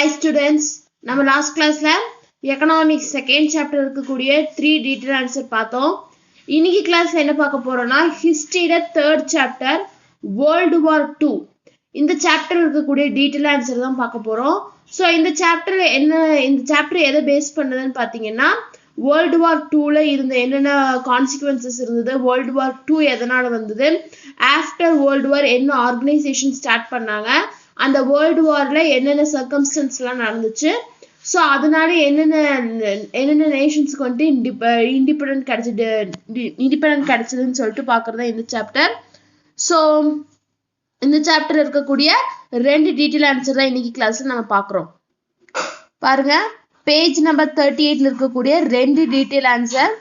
Hi students, நம்ம last கிளாஸ்ல economics second chapter இருக்கக்கூடிய 3 டீடைல் ஆன்சர் பார்த்தோம். இன்னைக்கு கிளாஸ்ல என்ன பார்க்க போறோம்னா ஹிஸ்டரியோட தேர்ட் சாப்டர் வேர்ல்டு வார் 2 இந்த சாப்டர் இருக்கக்கூடிய டீடைல் ஆன்சர் தான் பார்க்க போறோம். ஸோ இந்த சாப்டர் எதை பேஸ் பண்ணதுன்னு பார்த்தீங்கன்னா வேர்ல்டு வார் 2ல இருந்த என்னென்ன கான்சிக்வன்சஸ் இருந்தது, வேர்ல்டு வார் 2 எதனால வந்தது, ஆஃப்டர் வேர்ல்டு வார் என்ன ஆர்கனைசேஷன் ஸ்டார்ட் பண்ணாங்க, அந்த வேர்ல்டு வார்ல என்னென்ன சர்க்கம்ஸ்டன்ஸ்லாம் நடந்துச்சு, ஸோ அதனால என்னென்ன நேஷன்ஸ்க்கு வந்துட்டு இண்டிபெண்டன்ட் கிடைச்சதுன்னு சொல்லிட்டு பார்க்குறது இந்த சாப்டர். ஸோ இந்த சாப்டர் இருக்கக்கூடிய 2 டீடைல் ஆன்சர் தான் இன்னைக்கு கிளாஸ்ல நம்ம பார்க்குறோம். பாருங்க, பேஜ் நம்பர் 38ல இருக்கக்கூடிய 2 detail answer.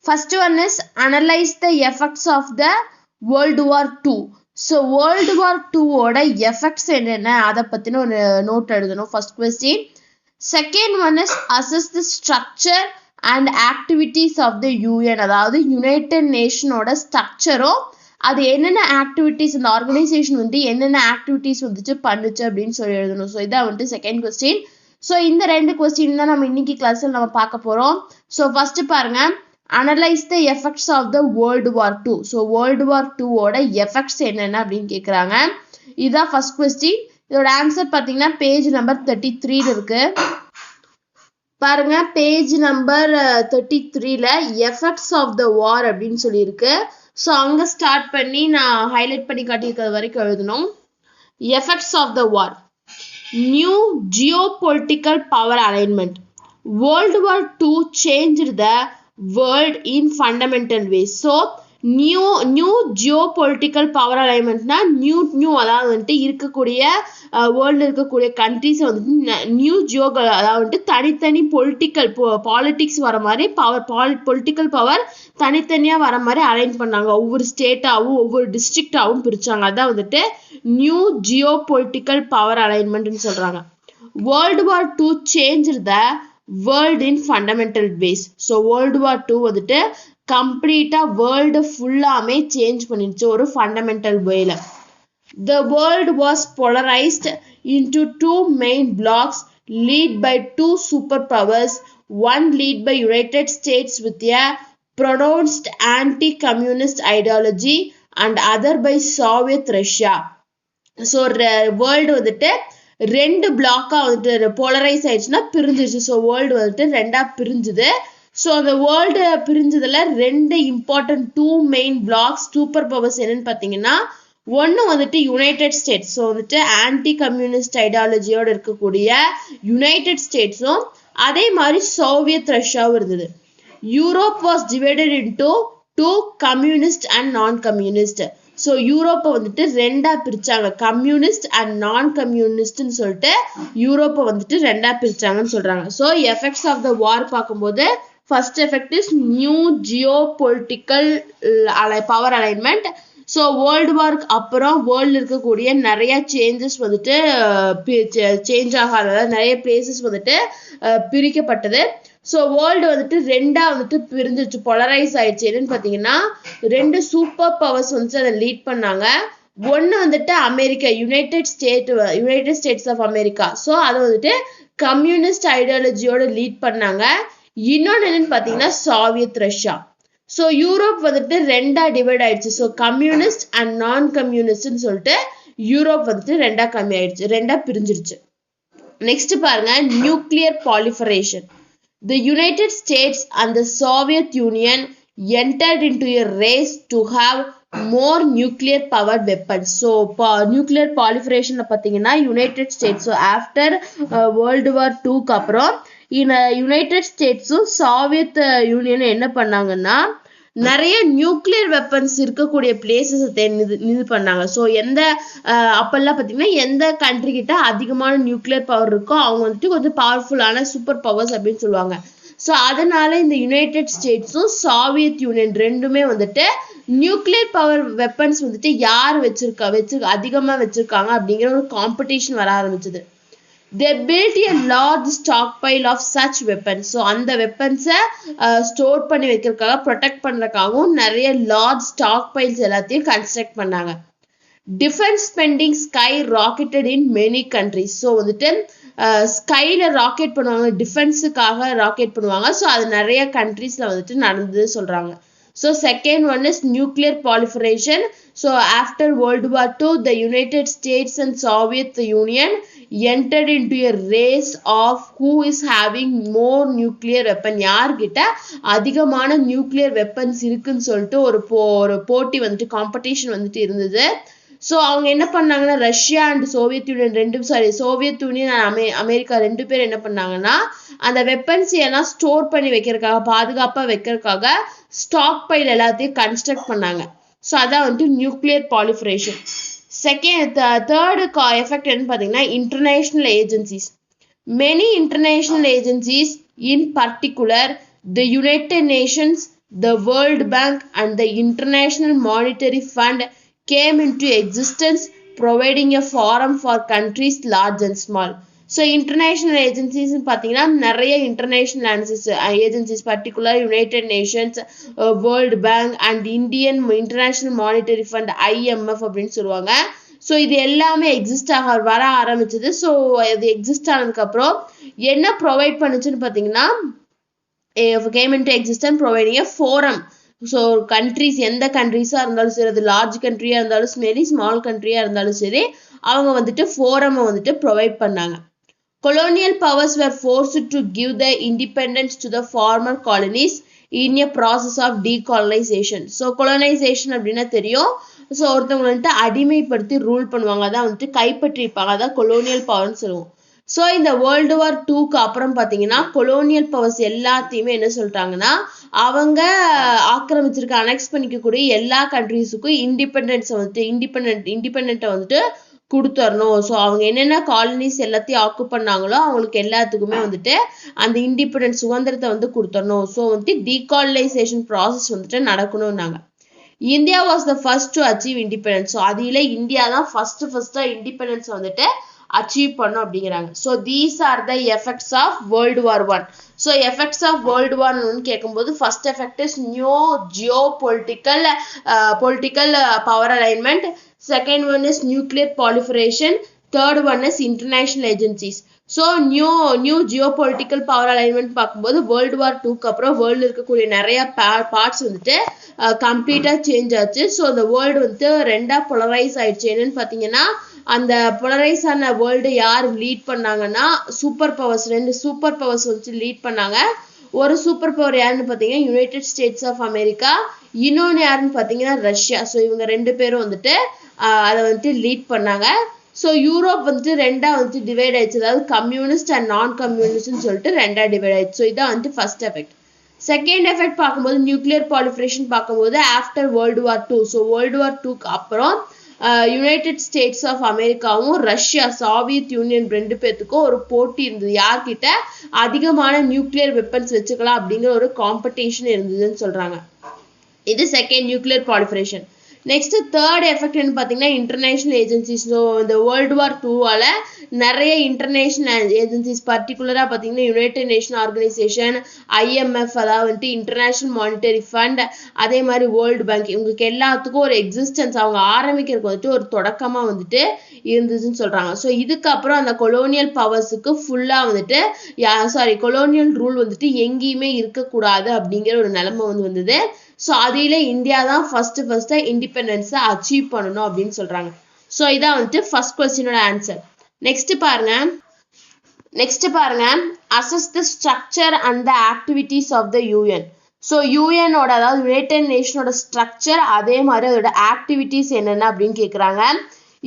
First one is analyse the effects of the world war 2. So world war 2ஓட எஃபெக்ட்ஸ் என்னென்ன அதை பற்றின ஒரு நோட் எழுதணும், first question. Second one is assess the structure and activities of the UN, அதாவது united நேஷனோட ஸ்ட்ரக்சரும் அது என்னென்ன ஆக்டிவிட்டீஸ், இந்த ஆர்கனைசேஷன் வந்து என்னென்ன ஆக்டிவிட்டீஸ் வந்துட்டு பண்ணுச்சு அப்படின்னு சொல்லி எழுதணும். ஸோ இதான் வந்துட்டு செகண்ட் கொஸ்டின். ஸோ இந்த 2 கொஸ்டின் தான் நம்ம இன்னைக்கு கிளாஸில் நம்ம பார்க்க போகிறோம். ஸோ ஃபர்ஸ்ட் பாருங்க, analyse the effects of the world war 2. So world war 2ஓட எஃபெக்ட்ஸ் என்னென்ன அப்படின்னு கேட்குறாங்க. இதுதான் ஃபர்ஸ்ட் கொஸ்டின். இதோட ஆன்சர் பார்த்தீங்கன்னா பேஜ் நம்பர் 33ல இருக்கு. பாருங்க, பேஜ் நம்பர் 33ல எஃபெக்ட்ஸ் ஆஃப் த வார் அப்படின்னு சொல்லியிருக்கு. ஸோ அங்கே ஸ்டார்ட் பண்ணி நான் ஹைலைட் பண்ணி காட்டியிருக்கிறது வரைக்கும் எழுதணும். Effects of the war. New geopolitical power alignment. World war 2 changed the world in fundamental ways. So new geopolitical power alignment na new அதாவது வந்துட்டு இருக்கக்கூடிய வேர்ல்டில் இருக்கக்கூடிய கண்ட்ரிஸை வந்துட்டு நியூ அதாவது வந்துட்டு தனித்தனி பாலிட்டிக்ஸ் வர மாதிரி பொலிட்டிக்கல் பவர் தனித்தனியாக வர மாதிரி அரேஞ்ச் பண்ணாங்க. ஒவ்வொரு ஸ்டேட்டாகவும் ஒவ்வொரு டிஸ்ட்ரிக்டாகவும் பிரித்தாங்க. அதான் வந்துட்டு நியூ ஜியோபொலிட்டிக்கல் பவர் அலைன்மெண்ட்னு சொல்கிறாங்க. World war 2 change the world in fundamental base. So world war 2 வந்துட்டு கம்ப்ளீட்டாக வேர்ல்டு ஃபுல்லாமே சேஞ்ச் பண்ணிடுச்சு ஒரு ஃபண்டமெண்டல் வேல. The world was polarised into 2 main blocs lead by 2 super powers. One lead by United States with a pronounced anti-communist ideology and other by Soviet Russia. So world வந்துட்டு 2 பிளாக்கா வந்துட்டு polarise ஆயிடுச்சுன்னா பிரிஞ்சிருச்சு. So world வந்துட்டு 2ஆ பிரிஞ்சுது. So அந்த world பிரிஞ்சதுல 2 important 2 main blocs super powers என்னன்னு பார்த்தீங்கன்னா, ஒன்று வந்துட்டு யுனைடெட் ஸ்டேட்ஸ். ஸோ வந்துட்டு ஆன்டி கம்யூனிஸ்ட் ஐடியாலஜியோட இருக்கக்கூடிய யுனைடெட் ஸ்டேட்ஸும் அதே மாதிரி சோவியத் ரஷ்யாவும் இருந்தது. Europe was divided into 2 communist and non communist. So யூரோப்பை வந்துட்டு 2ஆ பிரிச்சாங்க, கம்யூனிஸ்ட் அண்ட் நான் கம்யூனிஸ்ட்னு சொல்லிட்டு யூரோப்பை வந்துட்டு 2ஆ பிரிச்சாங்கன்னு சொல்றாங்க. So effects of the war பார்க்கும்போது first effect is new geo political power alignment. So world வார்க்கு அப்புறம் வேர்ல்டு இருக்கக்கூடிய நிறைய சேஞ்சஸ் வந்துட்டு சேஞ்ச் ஆகாத நிறைய பிளேசஸ் வந்துட்டு பிரிக்கப்பட்டது. ஸோ வேர்ல்டு வந்துட்டு 2ஆ வந்துட்டு பிரிஞ்சிச்சு, பொலரைஸ் ஆயிடுச்சு. என்னன்னு பார்த்தீங்கன்னா 2 சூப்பர் பவர்ஸ் வந்துட்டு அதை லீட் பண்ணாங்க. ஒன்று வந்துட்டு America, United States of America. So அதை வந்துட்டு கம்யூனிஸ்ட் ஐடியாலஜியோட லீட் பண்ணாங்க. இன்னொன்று என்னன்னு பார்த்தீங்கன்னா சோவியத் ரஷ்யா. ஸோ யூரோப் வந்துட்டு 2ஆ டிவைட் ஆயிடுச்சு. ஸோ கம்யூனிஸ்ட் அண்ட் நான் கம்யூனிஸ்ட்னு சொல்லிட்டு யூரோப் வந்துட்டு 2ஆ பிரிஞ்சிருச்சு. நெக்ஸ்ட் பாருங்க, nuclear பாலிஃபரேஷன். The United States and the Soviet Union entered into a race to have more nuclear powered weapons. So nuclear proliferation பார்த்தீங்கன்னா United States. So after world war 2க்கு அப்புறம் United ஸ்டேட்ஸும் Soviet யூனியனும் என்ன பண்ணாங்கன்னா நிறைய nuclear weapons இருக்கக்கூடிய places இது பண்ணாங்க. So அப்பெல்லாம் பார்த்தீங்கன்னா எந்த கண்ட்ரி கிட்ட அதிகமான நியூக்ளியர் பவர் இருக்கோ அவங்க வந்துட்டு கொஞ்சம் பவர்ஃபுல்லான சூப்பர் பவர்ஸ் அப்படின்னு சொல்லுவாங்க. ஸோ அதனால இந்த யுனைடெட் ஸ்டேட்ஸும் சோவியத் யூனியன் ரெண்டுமே வந்துட்டு நியூக்ளியர் பவர் வெப்பன்ஸ் வந்துட்டு யார் அதிகமாக வச்சிருக்காங்க அப்படிங்கிற ஒரு காம்படிஷன் வர ஆரம்பிச்சது. They built a large stockpile of such weapons. So அந்த வெப்பன்ஸை ஸ்டோர் பண்ணி வைக்கிறதுக்காக ப்ரொடெக்ட் பண்ணுறதுக்காகவும் நிறைய லார்ஜ் ஸ்டாக் பைல்ஸ் எல்லாத்தையும் கன்ஸ்ட்ரக்ட் பண்ணாங்க. Defence spending sky rocketed in many countries. So வந்துட்டு ஸ்கைல ராக்கெட் பண்ணுவாங்க, டிஃபென்ஸுக்காக ராக்கெட் பண்ணுவாங்க. ஸோ அது நிறைய கண்ட்ரீஸ்ல வந்துட்டு நடந்தது சொல்றாங்க. So second one is nuclear proliferation. So after World War II, the United States and Soviet Union entered into a race of who is having more nuclear weapon. யார்கிட்ட அதிகமான nuclear weapons இருக்குன்னு சொல்லிட்டு ஒரு போட்டி வந்துட்டு காம்படிஷன் வந்துட்டு இருந்தது. So அவங்க என்ன பண்ணாங்கன்னா Russia and Soviet union Soviet union and America ரெண்டு பேர் என்ன பண்ணாங்கன்னா அந்த வெப்பன்ஸ் எல்லாம் ஸ்டோர் பண்ணி வைக்கிறதுக்காக பாதுகாப்பாக வைக்கிறதுக்காக ஸ்டாக் பைல் எல்லாத்தையும் கன்ஸ்ட்ரக்ட் பண்ணாங்க. ஸோ அதான் வந்துட்டு நியூக்ளியர் பாலிஃபரேஷன். தேர்டு எஃபெக்ட் என்னன்னு பார்த்தீங்கன்னா international agencies. Many international agencies in particular the United Nations, the World Bank and the International Monetary Fund came into existence, providing a forum for countries large and small. So international agencies பார்த்தீங்கன்னா நிறைய international agencies particular United Nations, World Bank and Indian International Monetary Fund IMF அப்படின்னு சொல்லுவாங்க. So இது எல்லாமே exist வர ஆரம்பிச்சது. So இது exist ஆனதுக்கப்புறம் என்ன ப்ரொவைட் பண்ணுச்சுன்னு பார்த்தீங்கன்னா came into existence providing a forum. So countries எந்த கண்ட்ரிஸாக இருந்தாலும் சரி, அது லார்ஜ் கண்ட்ரியாக இருந்தாலும் சரி, ஸ்மால் கண்ட்ரியாக இருந்தாலும் சரி, அவங்க வந்துட்டு ஃபோரமை வந்துட்டு ப்ரொவைட் பண்ணாங்க. Colonial powers were forced to give the independence to the former colonies in a process of decolonization. So colonisation அப்படின்னா தெரியும். ஸோ ஒருத்தவங்க வந்துட்டு அடிமைப்படுத்தி ரூல் பண்ணுவாங்க, அதான் வந்துட்டு கைப்பற்றிருப்பாங்க, அதான் கொலோனியல் பவர்னு சொல்லுவோம். ஸோ இந்த வேர்ல்டு வார் 2க்கு அப்புறம் பார்த்தீங்கன்னா கொலோனியல் பவர்ஸ் எல்லாத்தையுமே என்ன சொல்லிட்டாங்கன்னா அவங்க ஆக்கிரமிச்சிருக்க அனெக்ஸ் பண்ணிக்கக்கூடிய எல்லா கண்ட்ரீஸுக்கும் இண்டிபெண்டன்ஸை வந்துட்டு இண்டிபெண்ட்டை வந்துட்டு கொடுத்துடணும். ஸோ அவங்க என்னென்ன காலனிஸ் எல்லாத்தையும் ஆக்கு பண்ணாங்களோ அவங்களுக்கு எல்லாத்துக்குமே வந்துட்டு அந்த இண்டிபெண்டன்ஸ் சுதந்திரத்தை வந்து கொடுத்துடணும். ஸோ வந்துட்டு டீகாலனைசேஷன் ப்ராசஸ் வந்துட்டு நடக்கணும்னாங்க. India was the first to achieve independence. So அதில் இந்தியா தான் ஃபர்ஸ்ட்டாக இண்டிபெண்டன்ஸ் வந்துட்டு அச்சீவ் பண்ணும் அப்படிங்கிறாங்க. So these are the effects of world war 1. So effects of world war 1 கேட்கும்போது first effect is new political power alignment. Second one is nuclear proliferation. Third one is international agencies. So new geo political power alignment பார்க்கும்போது world war 2க்கு அப்புறம் world இருக்கக்கூடிய நிறைய parts வந்துட்டு கம்ப்ளீட்டாக change ஆச்சு. So அந்த வேர்ல்டு வந்துட்டு ரெண்டாக பொலரைஸ் ஆயிடுச்சு. என்னன்னு பார்த்தீங்கன்னா அந்த பொலரைஸ் ஆன வேர்ல்டு யார் லீட் பண்ணாங்கன்னா ரெண்டு சூப்பர் பவர்ஸ் வந்துட்டு லீட் பண்ணாங்க. ஒரு சூப்பர் பவர் யாருன்னு பார்த்தீங்கன்னா யுனைடெட் ஸ்டேட்ஸ் ஆஃப் அமெரிக்கா, இன்னொன்று யாருன்னு பார்த்தீங்கன்னா ரஷ்யா. ஸோ இவங்க ரெண்டு பேரும் வந்துட்டு அதை வந்துட்டு லீட் பண்ணாங்க. ஸோ யூரோப் வந்துட்டு ரெண்டாக வந்துட்டு டிவைட் ஆயிடுச்சு, அதாவது கம்யூனிஸ்ட் அண்ட் நான் கம்யூனிஸ்ட்னு சொல்லிட்டு ரெண்டாக டிவைட் ஆயிடுச்சு. ஸோ இதான் வந்துட்டு ஃபர்ஸ்ட் எஃபெக்ட். செகண்ட் எஃபெக்ட் பார்க்கும்போது நியூக்ளியர் பாலிஃபரேஷன் பார்க்கும்போது after world war 2. So world war 2க்கு அப்புறம் யுனைடெட் ஸ்டேட்ஸ் ஆஃப் அமெரிக்காவும் ரஷ்யா சோவியத் யூனியன் ரெண்டு பேர்த்துக்கும் ஒரு போட்டி இருந்தது, யார்கிட்ட அதிகமான நியூக்ளியர் வெப்பன்ஸ் வச்சுக்கலாம் அப்படிங்கிற ஒரு காம்படிஷன் இருந்ததுன்னு சொல்றாங்க. இது second nuclear proliferation. Next third effect என்ன பார்த்தீங்கன்னா இன்டர்நேஷனல் ஏஜென்சிஸ். ஸோ இந்த வேர்ல்டு வார் 2வால நிறைய இன்டர்நேஷனல் ஏஜென்சிஸ் பர்டிகுலராக பார்த்தீங்கன்னா யுனைடெட் நேஷன் ஆர்கனைசேஷன், IMF, அதாவது வந்துட்டு இன்டர்நேஷனல் மானிட்டரி ஃபண்ட், அதே மாதிரி வேர்ல்டு பேங்க், இவங்களுக்கு எல்லாத்துக்கும் ஒரு எக்ஸிஸ்டன்ஸ் அவங்க ஆரம்பிக்கிறதுக்கு வந்துட்டு ஒரு தொடக்கமாக வந்துட்டு இருந்ததுன்னு சொல்கிறாங்க. ஸோ இதுக்கப்புறம் அந்த கொலோனியல் பவர்ஸுக்கு ஃபுல்லாக வந்துட்டு கொலோனியல் ரூல் வந்துட்டு எங்கேயுமே இருக்கக்கூடாது அப்படிங்கிற ஒரு நிலைமை வந்தது. ஸோ அதில் இந்தியா தான் ஃபர்ஸ்ட் இண்டிபெண்டன்ஸை அச்சீவ் பண்ணணும் அப்படின்னு சொல்கிறாங்க. ஸோ இதான் வந்துட்டு ஃபர்ஸ்ட் கொஸ்டினோட ஆன்சர். நெக்ஸ்ட் பாருங்க assess the structure and the activities of the UN. So யூஎனோட அதாவது யுனைடெட் நேஷனோட ஸ்ட்ரக்சர், அதே மாதிரி அதோட ஆக்டிவிட்டீஸ் என்னென்ன அப்படின்னு கேட்குறாங்க.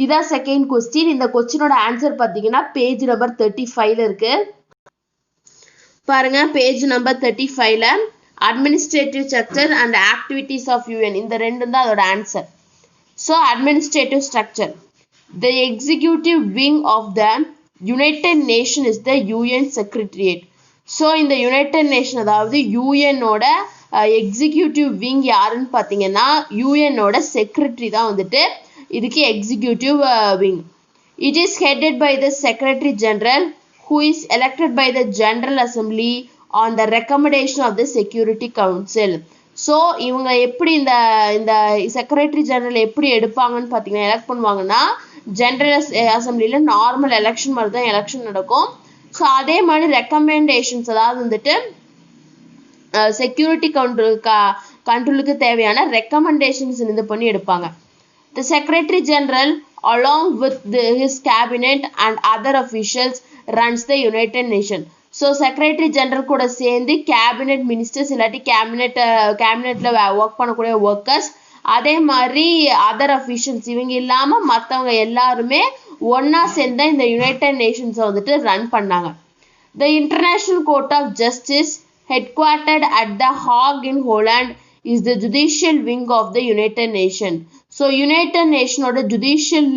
இதான் செகண்ட் கொஸ்டின். இந்த கொஸ்டினோட ஆன்சர் பார்த்தீங்கன்னா பேஜ் நம்பர் 35 இருக்கு. பாருங்க பேஜ் நம்பர் 35ல administrative structure and activities of UN, இந்த ரெண்டும் தான் அதோட ஆன்சர். So administrative structure, the executive wing of the united nation is the UN secretariat. So இந்த யுனைடெட் நேஷன் அதாவது யூஎனோட எக்ஸிக்யூட்டிவ் விங் யாருன்னு பார்த்தீங்கன்னா யூஎனோட செக்ரட்டரி தான் வந்துட்டு இதுக்கு executive wing. It is headed by the secretary general who is elected by the General Assembly on the recommendation of the Security Council. So இவங்க எப்படி இந்த இந்த செக்ரட்டரி ஜெனரல் எப்படி எடுப்பாங்கன்னு பார்த்தீங்கன்னா எலெக்ட் பண்ணுவாங்கன்னா ஜெனரல் அசம்பிளியில் நார்மல் எலெக்ஷன் மாதிரி தான் எலெக்ஷன் நடக்கும். ஸோ அதே மாதிரி ரெக்கமெண்டேஷன்ஸ் அதாவது வந்துட்டு செக்யூரிட்டி கண்ட்ரோலுக்கு தேவையான ரெக்கமெண்டேஷன்ஸ் இது பண்ணி எடுப்பாங்க. The Secretary General along with his cabinet and other officials runs the United Nations. So secretary general கூட சேர்ந்து கேபினெட் மினிஸ்டர்ஸ் இல்லாட்டி கேபினெட்ல ஒர்க் பண்ணக்கூடிய ஒர்க்கர்ஸ் அதே மாதிரி அதர் அஃபிஷியல்ஸ் இவங்க இல்லாமல் மற்றவங்க எல்லாருமே ஒன்னா சேர்ந்து இந்த யுனைடெட் நேஷன்ஸை வந்துட்டு ரன் பண்ணாங்க. The International court of Justice headquartered at The Hague in Holland is the judicial wing of the United Nations. So united நேஷனோட ஜுடிஷியல்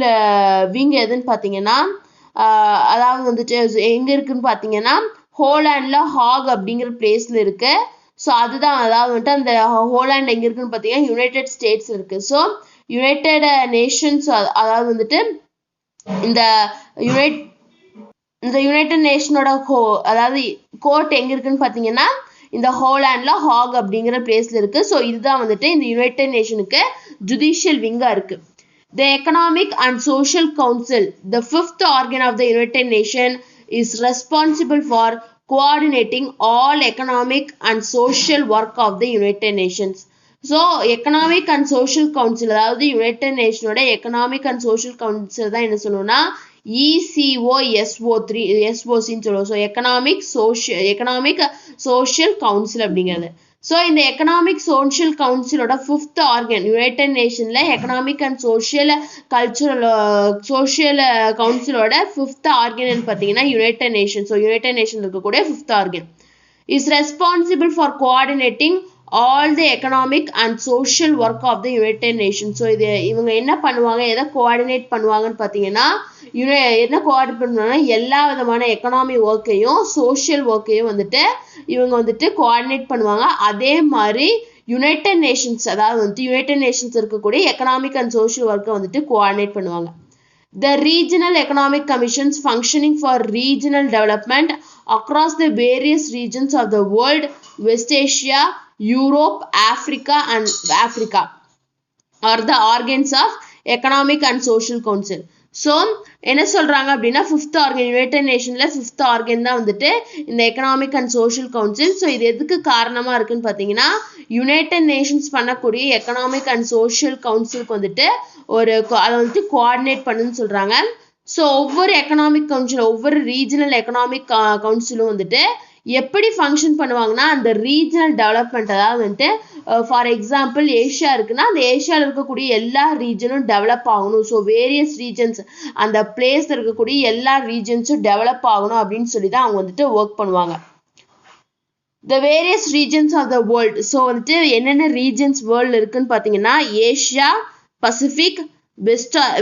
விங் எதுன்னு பார்த்தீங்கன்னா அதாவது வந்துட்டு எங்கே இருக்குன்னு பார்த்தீங்கன்னா ஹோலாண்டில் ஹாக் அப்படிங்கிற பிளேஸில் இருக்கு. ஸோ அதுதான் அதாவது வந்துட்டு அந்த ஹோலாண்ட் எங்கே இருக்குன்னு பார்த்தீங்கன்னா யுனைடெட் ஸ்டேட்ஸ் இருக்கு. ஸோ யுனைடெட் நேஷன்ஸ் அதாவது வந்துட்டு இந்த யுனைடெட் நேஷனோட அதாவது கோர்ட் எங்கே இருக்குன்னு பார்த்தீங்கன்னா இந்த ஹோலாண்ட்ல ஹாக் அப்படிங்கிற பிளேஸ்ல இருக்கு. ஸோ இதுதான் வந்துட்டு இந்த யுனைடெட் நேஷனுக்கு ஜுடிஷியல் விங்கா இருக்கு. The Economic and Social Council, the fifth organ of the United Nations, is responsible for coordinating all economic and social work of the United Nations. So economic and social council அதாவது united நேஷனோட economic and social council தான் என்ன சொல்லணும்னா ECOSO3 சொல்லுவோம். So economic social council அப்படிங்கிறது. So இந்த economic social கவுன்சிலோட fifth organ united நேஷன்ல எக்கனாமிக் அண்ட் சோஷியல் கவுன்சிலோட ஃபிஃப்த் ஆர்கன் பார்த்தீங்கன்னா united nation. So united nation இருக்கக்கூடிய fifth organ is responsible for coordinating all the economic and social work of the United Nations. So இது இவங்க என்ன பண்ணுவாங்க எதை கோஆர்டினேட் பண்ணுவாங்கன்னு பார்த்தீங்கன்னா என்ன கோஆர்டினேட் பண்ணுவாங்கன்னா எல்லா விதமான எக்கனாமி ஒர்க்கையும் சோஷியல் ஒர்க்கையும் வந்துட்டு இவங்க வந்துட்டு கோஆர்டினேட் பண்ணுவாங்க. அதே மாதிரி யுனைடெட் நேஷன்ஸ் அதாவது வந்துட்டு யுனைடெட் நேஷன்ஸ் இருக்கக்கூடிய எக்கனாமிக் அண்ட் சோஷியல் ஒர்க்கை வந்துட்டு கோஆர்டினேட் பண்ணுவாங்க. The regional economic commissions functioning for regional development across the various regions of the world, West Asia, Europe, Africa are the organs of Economic and Social Council. So என்ன சொல்றாங்க அப்படின்னா fifth organ united நேஷன்ல fifth organ தான் வந்துட்டு இந்த economic and social council. So இது எதுக்கு காரணமா இருக்குன்னு பார்த்தீங்கன்னா யுனைடெட் நேஷன்ஸ் பண்ணக்கூடிய எக்கனாமிக் அண்ட் சோஷியல் கவுன்சிலுக்கு வந்துட்டு அதை வந்துட்டு கோஆர்டினேட் பண்ணுன்னு சொல்றாங்க. ஸோ ஒவ்வொரு எக்கனாமிக் கவுன்சில் ஒவ்வொரு ரீஜனல் எக்கனாமிக் கவுன்சிலும் வந்துட்டு எப்படி ஃபங்க்ஷன் பண்ணுவாங்கன்னா அந்த ரீஜனல் டெவலப்மெண்ட் அதாவது வந்துட்டு ஃபார் எக்ஸாம்பிள் ஏஷியா இருக்குன்னா அந்த ஏஷியாவில் இருக்கக்கூடிய எல்லா ரீஜனும் டெவலப் ஆகணும். ஸோ வேரியஸ் ரீஜன்ஸ் அந்த பிளேஸ்ல இருக்கக்கூடிய எல்லா ரீஜன்ஸும் டெவலப் ஆகணும் அப்படின்னு சொல்லி தான் அவங்க வந்துட்டு ஒர்க் பண்ணுவாங்க. The various regions of the world. So வந்துட்டு என்னென்ன ரீஜன்ஸ் வேர்ல்டு இருக்குன்னு பார்த்தீங்கன்னா Asia, Pacific,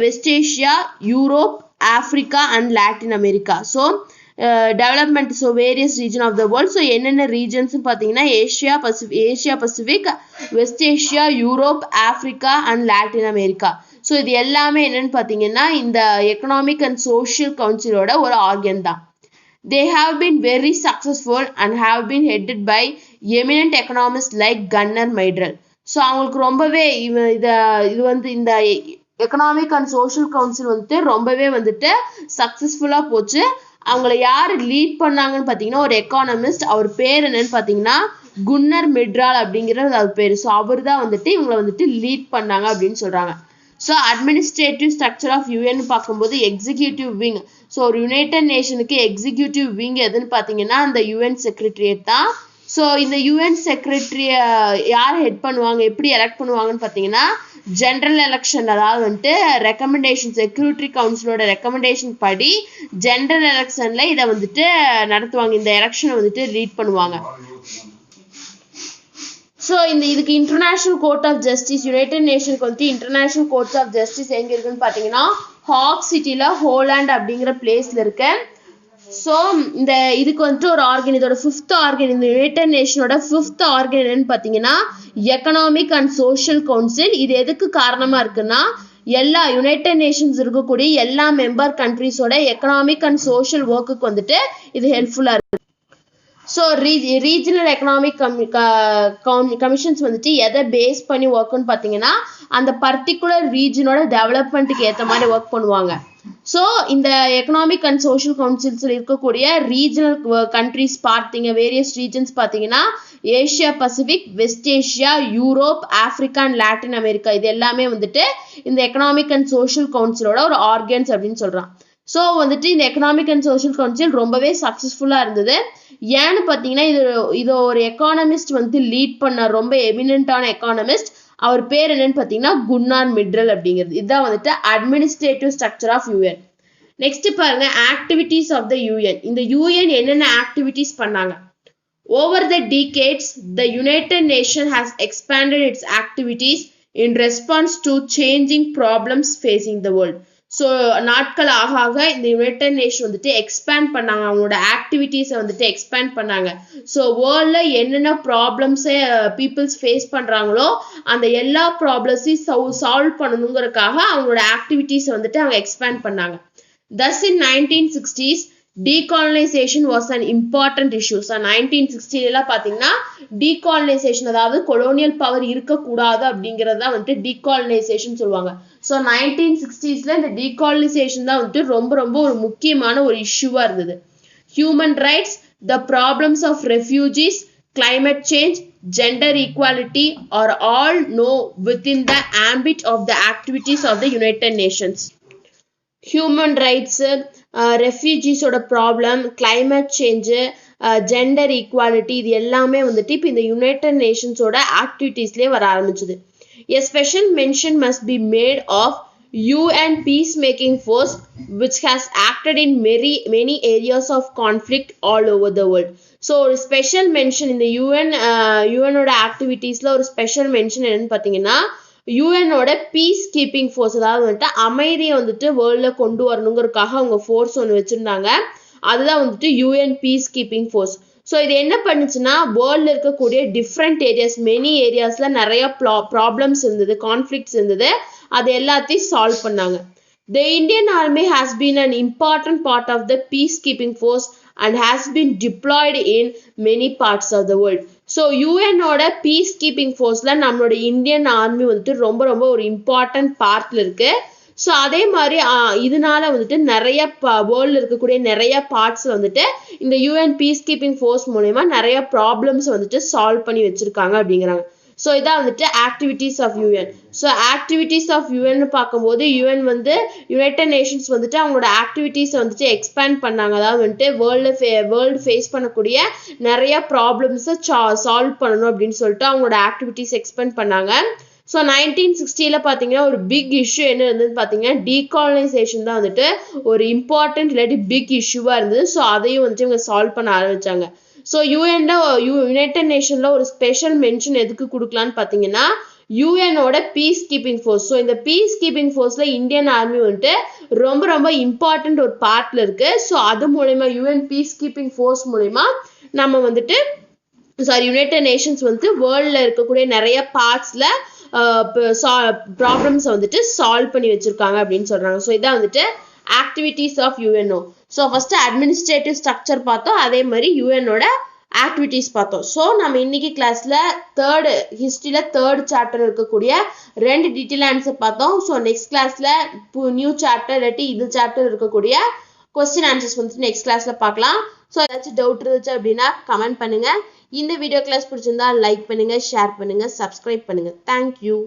West Asia, Europe, Africa and Latin America. So development so various region of the world. So என்னென்ன ரீஜன்ஸ்னு பார்த்தீங்கன்னா Asia Pacific, West Asia, Europe, Africa and Latin America. So இது எல்லாமே என்னன்னு பார்த்தீங்கன்னா இந்த எக்கனாமிக் அண்ட் சோஷியல் கவுன்சிலோட ஒரு organ தான். They have been very successful and have been headed by eminent economists like Gunnar Myrdal. So அவங்களுக்கு ரொம்பவே இது வந்து இந்த எக்கனாமிக் அண்ட் சோஷியல் கவுன்சில் வந்துட்டு ரொம்பவே வந்துட்டு சக்ஸஸ்ஃபுல்லாக போச்சு. அவங்கள யார் லீட் பண்ணாங்கன்னு பார்த்தீங்கன்னா ஒரு எக்கானமிஸ்ட், அவர் பேர் என்னன்னு பார்த்தீங்கன்னா குன்னர் மிட்ரால் அப்படிங்கிறது அவர் பேர். ஸோ அவர் தான் வந்துட்டு இவங்களை வந்துட்டு லீட் பண்ணாங்க அப்படின்னு சொல்றாங்க. So administrative structure of UN பார்க்கும்போது எக்ஸிக்யூட்டிவ் விங். ஸோ ஒரு யுனைடெட் நேஷனுக்கு எக்ஸிக்யூட்டிவ் விங் எதுன்னு பார்த்தீங்கன்னா அந்த யூஎன் செக்ரட்டரியேட் தான். ஸோ இந்த யூஎன் செக்ரட்டரிய யார் ஹெட் பண்ணுவாங்க எப்படி எலெக்ட் பண்ணுவாங்கன்னு பார்த்தீங்கன்னா ஜென்ரல் எலெக்ஷன் அதாவது வந்துட்டு ரெக்கமெண்டேஷன் செக்யூரிட்டி கவுன்சிலோட ரெக்கமெண்டேஷன் படி ஜென்ரல் எலெக்ஷன்ல இதை வந்துட்டு நடத்துவாங்க. இந்த எலெக்ஷனை வந்துட்டு லீட் பண்ணுவாங்க. ஸோ இதுக்கு international court of justice united நேஷனுக்கு வந்துட்டு இன்டர்நேஷனல் கோர்ட்ஸ் ஆஃப் ஜஸ்டிஸ் எங்க இருக்குன்னு பார்த்தீங்கன்னா ஹாக் சிட்டில ஹோலாண்ட் அப்படிங்கிற பிளேஸ்ல இருக்கு. ஸோ இதுக்கு வந்துட்டு ஒரு ஆர்கன் இதோட ஃபிஃப்த் ஆர்கன் இந்த யுனைடெட் நேஷனோட ஃபிஃப்த் ஆர்கன் என்னன்னு பார்த்தீங்கன்னா எக்கனாமிக் அண்ட் சோஷியல் கவுன்சில். இது எதுக்கு காரணமா இருக்குன்னா எல்லா யுனைடெட் நேஷன்ஸ் இருக்கக்கூடிய எல்லா மெம்பர் கண்ட்ரிஸோட எக்கனாமிக் அண்ட் சோஷியல் ஒர்க்குக்கு வந்துட்டு இது ஹெல்ப்ஃபுல்லா இருக்கு. ஸோ ரீஜனல் எக்கனாமிக் கமிஷன்ஸ் வந்துட்டு எதை பேஸ் பண்ணி ஒர்க்குன்னு பார்த்தீங்கன்னா அந்த பர்டிகுலர் ரீஜனோட டெவலப்மெண்ட்டுக்கு ஏற்ற மாதிரி ஒர்க் பண்ணுவாங்க. ஸோ இந்த எக்கனாமிக் அண்ட் சோஷியல் கவுன்சில்ஸில் இருக்கக்கூடிய ரீஜனல் கண்ட்ரிஸ் பார்த்தீங்க, வேரியஸ் ரீஜன்ஸ் பார்த்தீங்கன்னா Asia Pacific, West Asia, Europe, Africa and Latin America, இது எல்லாமே வந்துட்டு இந்த எக்கனாமிக் அண்ட் சோஷியல் கவுன்சிலோட ஒரு ஆர்கன்ஸ் அப்படின்னு சொல்கிறான். ஸோ வந்துட்டு இந்த எக்கனாமிக் அண்ட் சோஷியல் கவுன்சில் ரொம்பவே சக்ஸஸ்ஃபுல்லாக இருந்தது. ஏன்னு பார்த்தீங்கன்னா இது ஒரு எக்கானமிஸ்ட் வந்து லீட் பண்ண ரொம்ப எமினண்டான எக்கானமிஸ்ட். அவர் பேர் என்னன்னு பார்த்தீங்கன்னா குன்னார் மிட்ரல் அப்படிங்கிறது. இதுதான் வந்துட்டு administrative structure of UN. Next பாருங்க, ஆக்டிவிட்டீஸ் ஆஃப் த யூஎன். இந்த யூஎன் என்னென்ன ஆக்டிவிட்டீஸ் பண்ணாங்க? Over the decades the United Nations has expanded its activities in response to changing problems facing the world. So நாட்கள் ஆக ஆக இந்த யுனைடெட் நேஷன் வந்துட்டு expand பண்ணாங்க, அவங்களோட ஆக்டிவிட்டீஸை வந்துட்டு எக்ஸ்பேண்ட் பண்ணாங்க. ஸோ வேர்ல்டில் என்னென்ன ப்ராப்ளம்ஸை பீப்புள்ஸ் ஃபேஸ் பண்ணுறாங்களோ அந்த எல்லா ப்ராப்ளம்ஸையும் சால்வ் பண்ணணுங்கிறதுக்காக அவங்களோட ஆக்டிவிட்டீஸை வந்துட்டு அவங்க எக்ஸ்பேண்ட் பண்ணாங்க. Thus in 1960s decolonization was an important issue. So 1960 பார்த்தீங்கன்னா டீகாலனைசேஷன், அதாவது கொலோனியல் பவர் இருக்கக்கூடாது அப்படிங்கிறது தான் வந்துட்டு டீகாலனைசேஷன் சொல்லுவாங்க. ஸோ 1960s இந்த டீகாலனைசேஷன் தான் வந்துட்டு ரொம்ப ரொம்ப ஒரு முக்கியமான ஒரு இஷ்யூவாக இருந்தது. Human rights, the problems of refugees, climate change, gender equality are all now within the ambit of the activities of the United Nations. Human rights, ரெஃப்யூஜிஸோட problem, climate change, gender equality, இது எல்லாமே வந்துட்டு இப்போ இந்த யுனைடெட் நேஷன்ஸோட ஆக்டிவிட்டீஸ்லேயே வர ஆரம்பிச்சுது. A special mention must be made of UN peacemaking force which has acted in many areas of conflict all over the world. So ஒரு special mention இந்த யூஎனோட ஆக்டிவிட்டீஸில் ஒரு ஸ்பெஷல் மென்ஷன் என்னன்னு பார்த்தீங்கன்னா யூஎனோட பீஸ் கீப்பிங் ஃபோர்ஸ், அதாவது வந்துட்டு அமைதியை வந்துட்டு வேர்ல்டில் கொண்டு வரணுங்கிறதுக்காக அவங்க ஃபோர்ஸ் ஒன்று வச்சுருந்தாங்க. அதுதான் வந்துட்டு UN piece keeping force. So இது என்ன பண்ணுச்சுன்னா வேர்ல்டில் இருக்கக்கூடிய டிஃப்ரெண்ட் ஏரியாஸ், மெனி ஏரியாஸில் நிறைய ப்ராப்ளம்ஸ் இருந்தது, கான்ஃப்ளிக்ட்ஸ் இருந்தது, அது எல்லாத்தையும் சால்வ் பண்ணாங்க. The Indian Army has been an important part of the peacekeeping force and has been deployed in many parts of the world. So யூஎனோட பீஸ் கீப்பிங் ஃபோர்ஸில் நம்மளோட Indian army வந்துட்டு ரொம்ப ரொம்ப ஒரு இம்பார்ட்டன்ட் பார்ட்டில் இருக்குது. ஸோ அதே மாதிரி இதனால வந்துட்டு நிறைய வேர்ல்டில் இருக்கக்கூடிய நிறைய பார்ட்ஸில் வந்துட்டு இந்த யூஎன் பீஸ் கீப்பிங் ஃபோர்ஸ் மூலயமா நிறைய ப்ராப்ளம்ஸ் வந்துட்டு சால்வ் பண்ணி வச்சுருக்காங்க அப்படிங்கிறாங்க. ஸோ இதான் வந்துட்டு activities of UN. So activities of யூஎன்னு பார்க்கும்போது யூஎன் வந்து யுனைடெட் நேஷன்ஸ் வந்துட்டு அவங்களோட ஆக்டிவிட்டீஸை வந்துட்டு எக்ஸ்பேண்ட் பண்ணாங்க. அதாவது வந்துட்டு வேர்ல்டு ஃபேஸ் பண்ணக்கூடிய நிறைய ப்ராப்ளம்ஸை சால்வ் பண்ணணும் அப்படின்னு சொல்லிட்டு அவங்களோட ஆக்டிவிட்டீஸ் எக்ஸ்பேண்ட் பண்ணாங்க. ஸோ 1960 பார்த்தீங்கன்னா ஒரு பிக் இஷ்யூ என்ன இருந்ததுன்னு பார்த்தீங்கன்னா டீகாலனைசேஷன் தான் வந்துட்டு ஒரு இம்பார்ட்டன்ட் இல்லாட்டி பிக் இஷ்யூவாக இருந்தது. ஸோ அதையும் வந்துட்டு இவங்க சால்வ் பண்ண ஆரம்பித்தாங்க. ஸோ யுனைடெட் நேஷனில் ஒரு ஸ்பெஷல் மென்ஷன் எதுக்கு கொடுக்கலான்னு பார்த்தீங்கன்னா யூஎனோட பீஸ் கீப்பிங் ஃபோர்ஸ். ஸோ இந்த பீஸ் கீப்பிங் ஃபோர்ஸில் இந்தியன் ஆர்மி வந்துட்டு ரொம்ப ரொம்ப இம்பார்ட்டண்ட் ஒரு பார்ட்டில் இருக்குது. ஸோ அது மூலயமா யூஎன் பீஸ் கீப்பிங் ஃபோர்ஸ் மூலயமா நம்ம வந்துட்டு யுனைடெட் நேஷன்ஸ் வந்துட்டு வேர்ல்டில் இருக்கக்கூடிய நிறைய பார்ட்ஸில் ப்ராப்ளம்ஸை வந்துட்டு சால்வ் பண்ணி வச்சுருக்காங்க அப்படின்னு சொல்கிறாங்க. ஸோ இதான் வந்துட்டு activities of UNO. So first administrative structure பார்த்தோம், அதே மாதிரி யூஎனோட ஆக்டிவிட்டீஸ் பார்த்தோம். ஸோ நம்ம இன்னைக்கு கிளாஸில் ஹிஸ்ட்ரியில் தேர்ட் சாப்டர் இருக்கக்கூடிய 2 டீட்டெயில் ஆன்சர் பார்த்தோம். ஸோ நெக்ஸ்ட் கிளாஸில் நியூ சாப்டர் இல்லாட்டி இது சாப்டர் இருக்கக்கூடிய கொஸ்டின் ஆன்சர்ஸ் வந்துட்டு நெக்ஸ்ட் கிளாஸில் பார்க்கலாம். ஸோ ஏதாச்சும் டவுட் இருந்துச்சு அப்படின்னா கமெண்ட் பண்ணுங்கள். இந்த வீடியோ கிளாஸ் பிடிச்சிருந்தா லைக் பண்ணுங்கள், ஷேர் பண்ணுங்கள், சப்ஸ்கிரைப் பண்ணுங்கள். தேங்க்யூ.